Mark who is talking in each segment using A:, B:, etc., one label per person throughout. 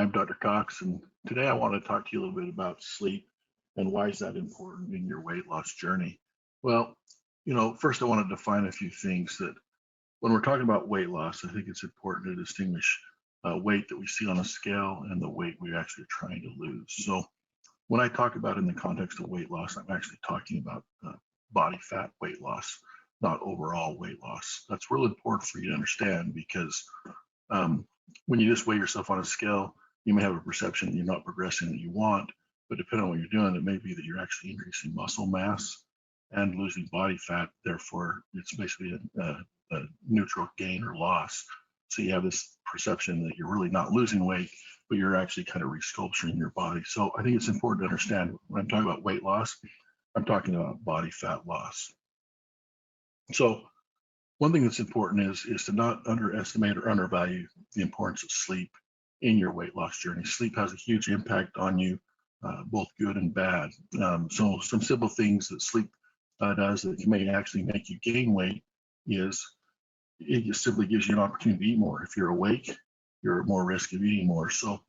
A: I'm Dr. Cox, and today I want to talk to you a little bit about sleep and why is that important in your weight loss journey. Well, first I want to define a few things that when we're talking about weight loss, I think it's important to distinguish weight that we see on a scale and the weight we're actually trying to lose. So when I talk about in the context of weight loss, I'm actually talking about body fat weight loss, not overall weight loss. That's really important for you to understand because when you just weigh yourself on a scale, you may have a perception that you're not progressing that you want, but depending on what you're doing, it may be that you're actually increasing muscle mass and losing body fat. Therefore, it's basically a neutral gain or loss. So you have this perception that you're really not losing weight, but you're actually kind of resculpturing your body. So I think it's important to understand when I'm talking about weight loss, I'm talking about body fat loss. So one thing that's important is to not underestimate or undervalue the importance of sleep in your weight loss journey. Sleep has a huge impact on you, both good and bad. So some simple things that sleep does that may actually make you gain weight is it just simply gives you an opportunity to eat more. If you're awake, you're at more risk of eating more. So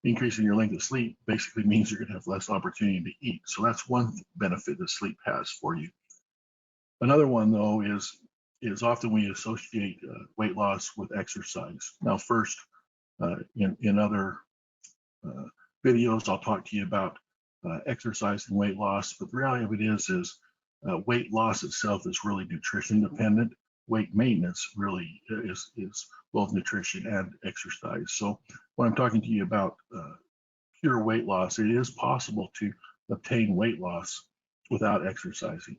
A: increasing your length of sleep basically means you're going to have less opportunity to eat. So that's one benefit that sleep has for you. Another one, though, is often we associate weight loss with exercise. Now, first, in other videos, I'll talk to you about exercise and weight loss, but the reality of it is weight loss itself is really nutrition dependent. Weight maintenance really is both nutrition and exercise. So when I'm talking to you about pure weight loss, it is possible to obtain weight loss without exercising.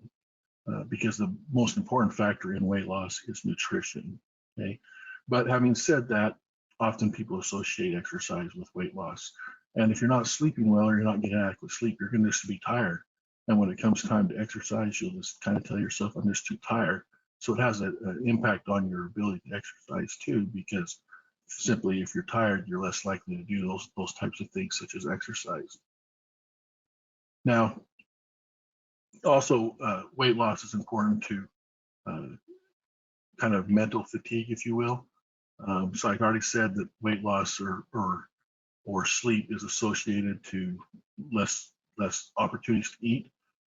A: Because the most important factor in weight loss is nutrition. Okay, but having said that, often people associate exercise with weight loss. And if you're not sleeping well or you're not getting adequate sleep, you're going to just be tired. And when it comes time to exercise, you'll just kind of tell yourself, I'm just too tired. So it has an impact on your ability to exercise too, because simply if you're tired, you're less likely to do those types of things such as exercise. Now, also, weight loss is important to kind of mental fatigue, if you will. So I've already said that weight loss or sleep is associated to less opportunities to eat.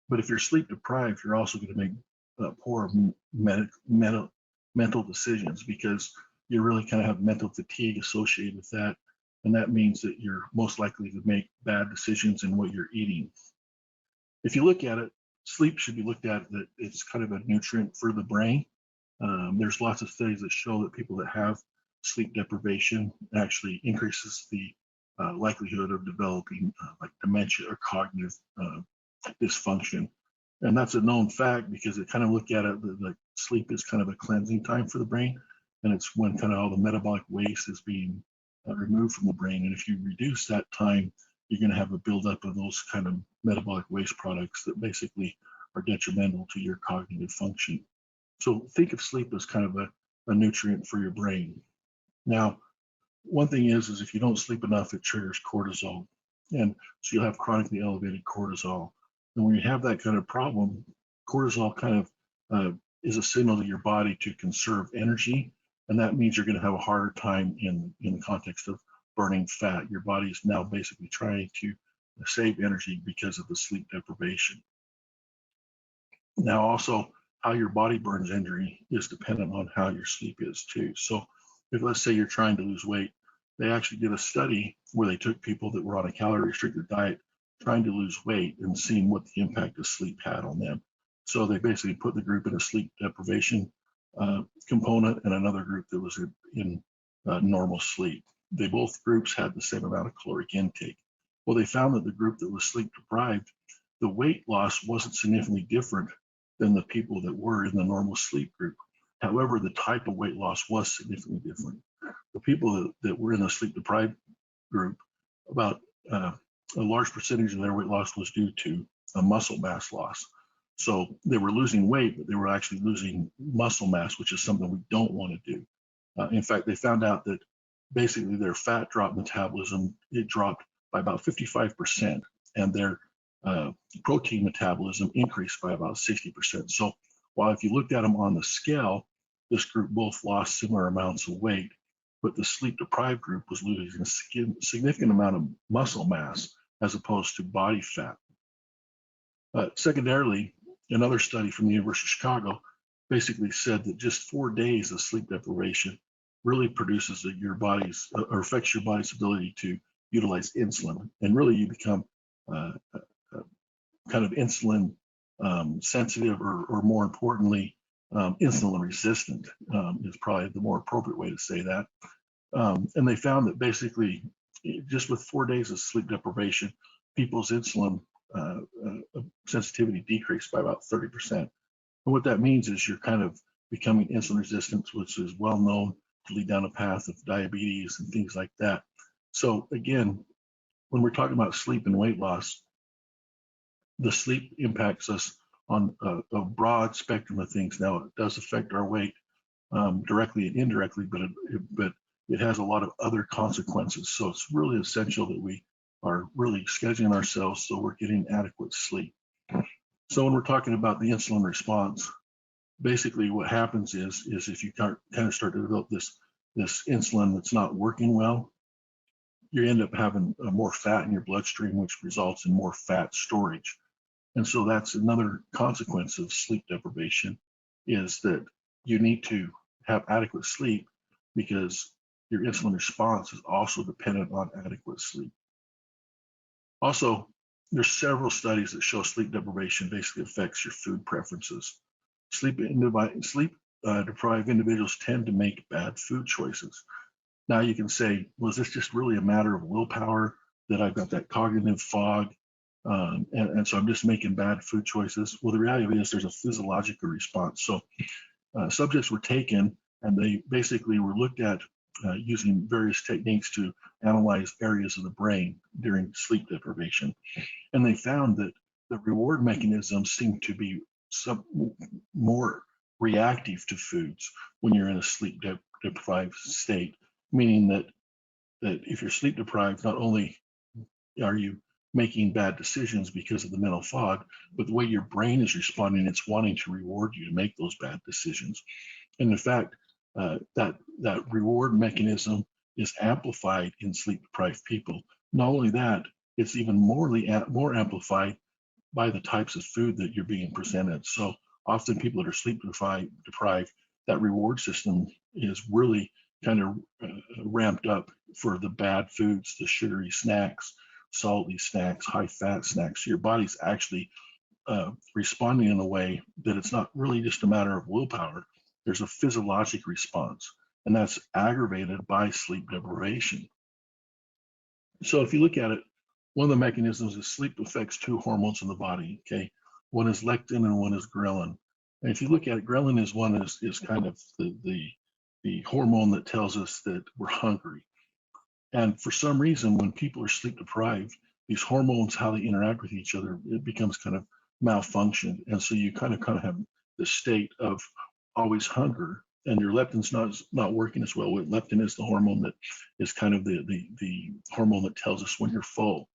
A: But if you're sleep deprived, you're also going to make poor mental decisions because you really kind of have mental fatigue associated with that. And that means that you're most likely to make bad decisions in what you're eating. If you look at it, sleep should be looked at that it's kind of a nutrient for the brain. There's lots of studies that show that people that have sleep deprivation actually increases the likelihood of developing like dementia or cognitive dysfunction. And that's a known fact because it kind of look at it that sleep is kind of a cleansing time for the brain. And it's when kind of all the metabolic waste is being removed from the brain. And if you reduce that time, you're going to have a buildup of those kind of metabolic waste products that basically are detrimental to your cognitive function. So think of sleep as kind of a nutrient for your brain. Now, one thing is if you don't sleep enough, it triggers cortisol. And so you'll have chronically elevated cortisol. And when you have that kind of problem, cortisol kind of is a signal to your body to conserve energy. And that means you're going to have a harder time in the context of burning fat. Your body is now basically trying to save energy because of the sleep deprivation. Now also, how your body burns energy is dependent on how your sleep is too. So if let's say you're trying to lose weight, they actually did a study where they took people that were on a calorie restricted diet trying to lose weight and seeing what the impact of sleep had on them. So they basically put the group in a sleep deprivation component and another group that was in normal sleep. They both groups had the same amount of caloric intake. Well, they found that the group that was sleep deprived, the weight loss wasn't significantly different than the people that were in the normal sleep group. However, the type of weight loss was significantly different. The people that were in the sleep deprived group, about a large percentage of their weight loss was due to a muscle mass loss. So they were losing weight, but they were actually losing muscle mass, which is something we don't want to do. In fact, they found out that basically their fat drop metabolism, it dropped by about 55%, and their protein metabolism increased by about 60%. So while if you looked at them on the scale, this group both lost similar amounts of weight, but the sleep-deprived group was losing a significant amount of muscle mass as opposed to body fat. Secondarily, another study from the University of Chicago basically said that just 4 days of sleep deprivation really produces your body's or affects your body's ability to utilize insulin, and really you become kind of insulin sensitive, or more importantly, insulin resistant is probably the more appropriate way to say that. And they found that basically just with 4 days of sleep deprivation, people's insulin sensitivity decreased by about 30%. And what that means is you're kind of becoming insulin resistant, which is well known to lead down a path of diabetes and things like that. So again, when we're talking about sleep and weight loss, the sleep impacts us on a broad spectrum of things. Now, it does affect our weight directly and indirectly, but it has a lot of other consequences. So it's really essential that we are really scheduling ourselves so we're getting adequate sleep. So when we're talking about the insulin response, basically what happens is if you kind of start to develop this insulin that's not working well, you end up having more fat in your bloodstream, which results in more fat storage. And so that's another consequence of sleep deprivation, is that you need to have adequate sleep because your insulin response is also dependent on adequate sleep. Also, there's several studies that show sleep deprivation basically affects your food preferences. Sleep-deprived individuals tend to make bad food choices. Now you can say, well, is this just really a matter of willpower, that I've got that cognitive fog, and so I'm just making bad food choices? Well, the reality is there's a physiological response. So subjects were taken and they basically were looked at using various techniques to analyze areas of the brain during sleep deprivation. And they found that the reward mechanisms seem to be more reactive to foods when you're in a sleep deprived state, meaning that if you're sleep deprived, not only are you making bad decisions because of the mental fog, but the way your brain is responding, it's wanting to reward you to make those bad decisions. And in fact, that reward mechanism is amplified in sleep deprived people. Not only that, it's even more amplified by the types of food that you're being presented. So often people that are sleep deprived, that reward system is really kind of ramped up for the bad foods, the sugary snacks, salty snacks, high fat snacks. Your body's actually responding in a way that it's not really just a matter of willpower. There's a physiologic response, and that's aggravated by sleep deprivation. So if you look at it, one of the mechanisms is sleep affects two hormones in the body. Okay, one is lectin and one is ghrelin. And if you look at it, ghrelin is kind of the hormone that tells us that we're hungry. And for some reason, when people are sleep deprived, these hormones, how they interact with each other, it becomes kind of malfunctioned. And so you kind of have the state of always hunger, and your leptin's not working as well. Leptin is the hormone that is kind of the hormone that tells us when you're full.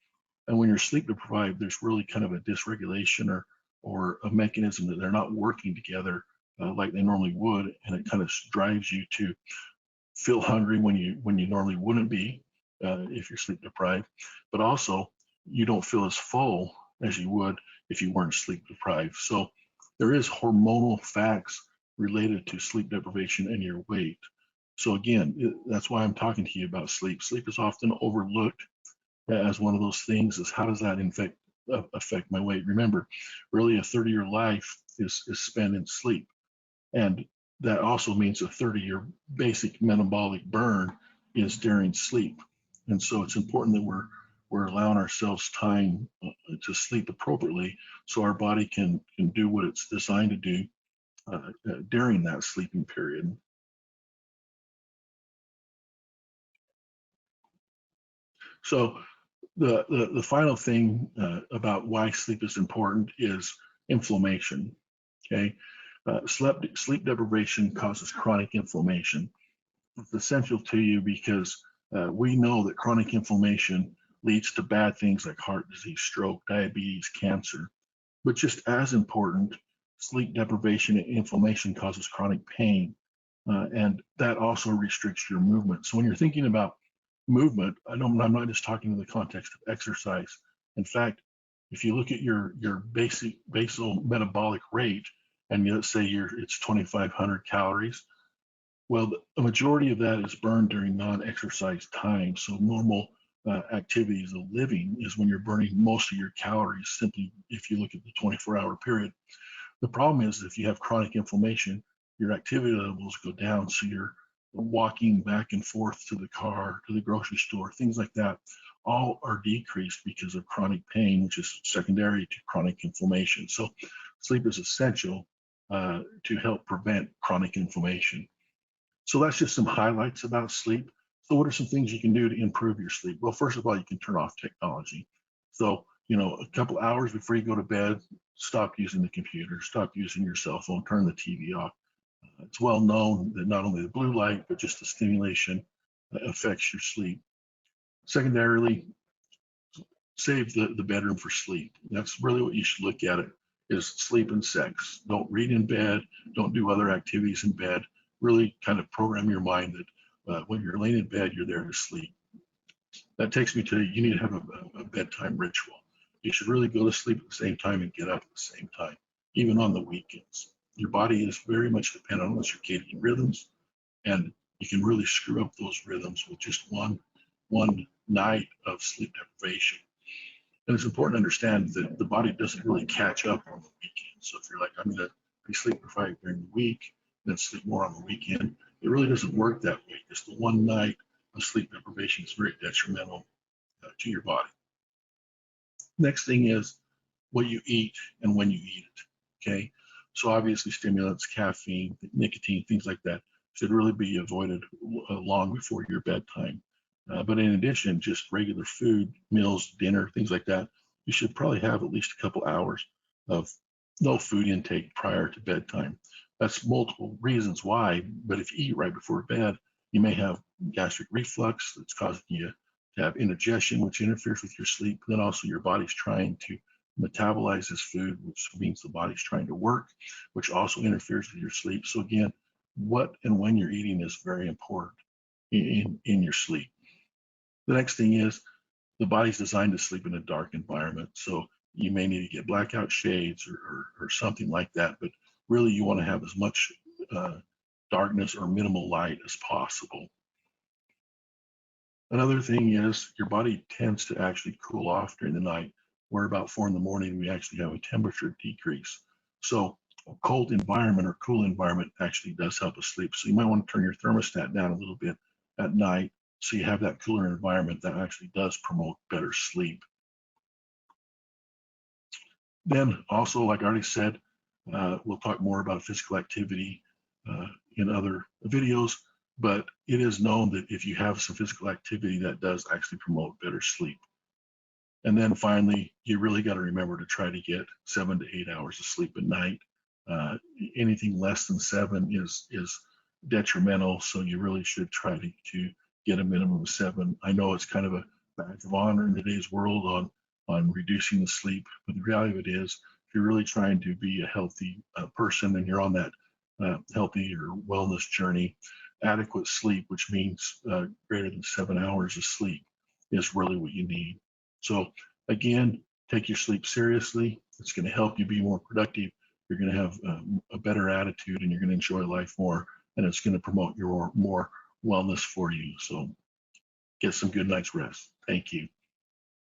A: And when you're sleep deprived, there's really kind of a dysregulation or a mechanism that they're not working together like they normally would, and it kind of drives you to feel hungry when you normally wouldn't be if you're sleep deprived, but also you don't feel as full as you would if you weren't sleep deprived. So there is hormonal facts related to sleep deprivation and your weight. So again, that's why I'm talking to you about sleep. Sleep is often overlooked as one of those things. Is how does that affect my weight? Remember, really a 30-year life is spent in sleep, and that also means a 30-year basic metabolic burn is during sleep. And so it's important that we're allowing ourselves time to sleep appropriately so our body can do what it's designed to do during that sleeping period. So the final thing about why sleep is important is inflammation. Okay, sleep deprivation causes chronic inflammation. It's essential to you because we know that chronic inflammation leads to bad things like heart disease, stroke, diabetes, cancer. But just as important, sleep deprivation and inflammation causes chronic pain. and that also restricts your movement. So when you're thinking about movement, I'm not just talking in the context of exercise. In fact, if you look at your basal metabolic rate, and let's say it's 2,500 calories, well, the majority of that is burned during non-exercise time. So normal activities of living is when you're burning most of your calories, simply if you look at the 24-hour period. The problem is if you have chronic inflammation, your activity levels go down. So you're walking back and forth to the car, to the grocery store, things like that, all are decreased because of chronic pain, which is secondary to chronic inflammation. So sleep is essential to help prevent chronic inflammation. So that's just some highlights about sleep. So what are some things you can do to improve your sleep? Well, first of all, you can turn off technology. So, a couple hours before you go to bed, stop using the computer, stop using your cell phone, turn the TV off. It's well known that not only the blue light, but just the stimulation affects your sleep. Secondarily, save the bedroom for sleep. That's really what you should look at it, is sleep and sex. Don't read in bed, don't do other activities in bed. Really kind of program your mind that when you're laying in bed, you're there to sleep. That takes me to, you need to have a bedtime ritual. You should really go to sleep at the same time and get up at the same time, even on the weekends. Your body is very much dependent on circadian rhythms, and you can really screw up those rhythms with just one night of sleep deprivation. And it's important to understand that the body doesn't really catch up on the weekend. So if you're like, I'm going to be sleep deprived during the week, then sleep more on the weekend, it really doesn't work that way. Just the one night of sleep deprivation is very detrimental to your body. Next thing is what you eat and when you eat it. Okay. So obviously stimulants, caffeine, nicotine, things like that should really be avoided long before your bedtime. But in addition, just regular food, meals, dinner, things like that, you should probably have at least a couple hours of no food intake prior to bedtime. That's multiple reasons why, but if you eat right before bed, you may have gastric reflux that's causing you to have indigestion, which interferes with your sleep. Then also your body's trying to metabolize this food, which means the body's trying to work, which also interferes with your sleep. So again, what and when you're eating is very important in your sleep. The next thing is the body's designed to sleep in a dark environment. So you may need to get blackout shades or something like that, but really you want to have as much darkness or minimal light as possible. Another thing is your body tends to actually cool off during the night, where about 4 in the morning we actually have a temperature decrease. So a cold environment or cool environment actually does help us sleep. So you might want to turn your thermostat down a little bit at night so you have that cooler environment that actually does promote better sleep. Then also, like I already said, we'll talk more about physical activity in other videos, but it is known that if you have some physical activity, that does actually promote better sleep. And then finally, you really got to remember to try to get 7 to 8 hours of sleep at night. Anything less than 7 is detrimental, so you really should try to get a minimum of 7. I know it's kind of a badge of honor in today's world on reducing the sleep, but the reality of it is, if you're really trying to be a healthy person and you're on that healthy or wellness journey, adequate sleep, which means greater than 7 hours of sleep, is really what you need. So again, take your sleep seriously. It's going to help you be more productive. You're going to have a better attitude and you're going to enjoy life more, and it's going to promote your more wellness for you. So get some good night's rest. Thank you.